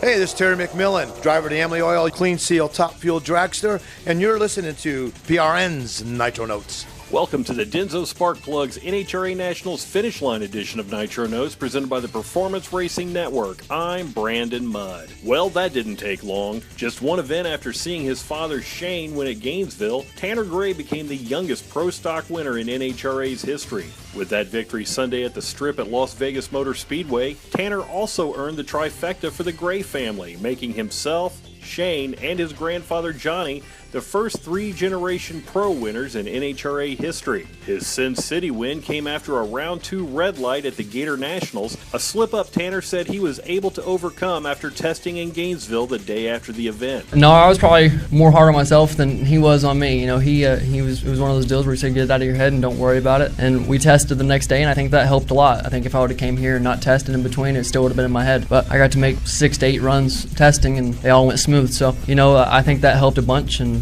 Hey, this is Terry McMillan, driver of the Mello Yello Clean Seal Top Fuel Dragster, and you're listening to PRN's Nitro Notes. Welcome to the Denso Spark Plugs NHRA Nationals Finish Line edition of Nitro Notes, presented by the Performance Racing Network. I'm Brandon Mudd. Well, that didn't take long. Just one event after seeing his father Shane win at Gainesville, Tanner Gray became the youngest pro stock winner in NHRA's history. With that victory Sunday at the Strip at Las Vegas Motor Speedway, Tanner also earned the trifecta for the Gray family, making himself, Shane, and his grandfather Johnny the first three-generation pro winners in NHRA history. His Sin City win came after a round 2 red light at the Gator Nationals, a slip-up Tanner said he was able to overcome after testing in Gainesville the day after the event. No, I was probably more hard on myself than he was on me. You know, it was one of those deals where he said, get it out of your head and don't worry about it. And we tested the next day, and I think that helped a lot. I think if I would have came here and not tested in between, it still would have been in my head. But I got to make 6 to 8 runs testing, and they all went smooth. So, you know, I think that helped a bunch, and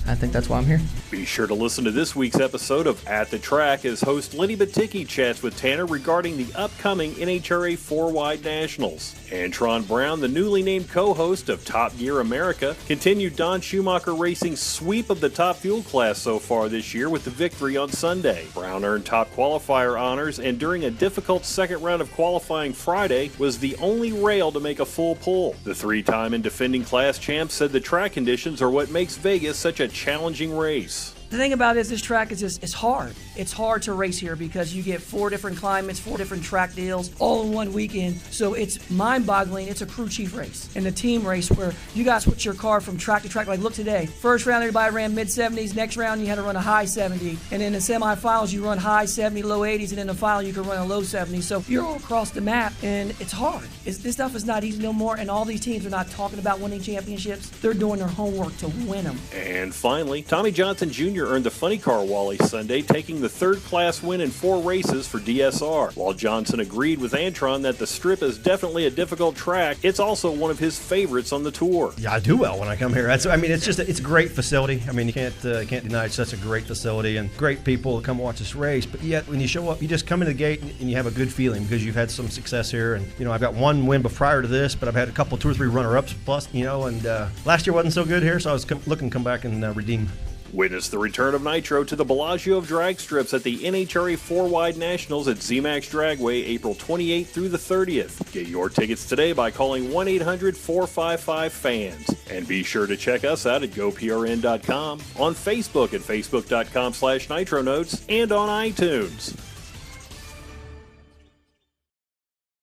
I think that's why I'm here. Be sure to listen to this week's episode of At the Track as host Lenny Baticki chats with Tanner regarding the upcoming NHRA 4-Wide Nationals. Antron Brown, the newly named co-host of Top Gear America, continued Don Schumacher Racing's sweep of the top fuel class so far this year with the victory on Sunday. Brown earned top qualifier honors, and during a difficult second round of qualifying Friday, was the only rail to make a full pull. The 3-time and defending class champ said the track conditions are what makes Vegas such a challenging race. The thing about it is this track is just, it's hard. It's hard to race here because you get 4 different climates, 4 different track deals, all in one weekend. So it's mind-boggling. It's a crew chief race and a team race where you guys switch your car from track to track. Like, look today. First round, everybody ran mid-70s. Next round, you had to run a high 70. And in the semifinals, you run high 70, low 80s. And in the final, you can run a low 70. So you're all across the map, and it's hard. This stuff is not easy no more, and all these teams are not talking about winning championships. They're doing their homework to win them. And finally, Tommy Johnson Jr. earned the Funny Car Wally Sunday, taking the 3rd-class win in 4 races for DSR. While Johnson agreed with Antron that the Strip is definitely a difficult track, it's also one of his favorites on the tour. Yeah, I do well when I come here. It's a great facility. I mean, you can't deny it's such a great facility and great people to come watch this race. But yet, when you show up, you just come in the gate and you have a good feeling because you've had some success here. And you know, I've got 1 win prior to this, but I've had a couple, 2 or 3 runner-ups plus. You know, and last year wasn't so good here, so I was looking to come back and redeem. Witness the return of Nitro to the Bellagio of drag strips at the NHRA 4-Wide Nationals at ZMAX Dragway April 28th through the 30th. Get your tickets today by calling 1-800-455-FANS. And be sure to check us out at GoPRN.com, on Facebook at Facebook.com/NitroNotes, and on iTunes.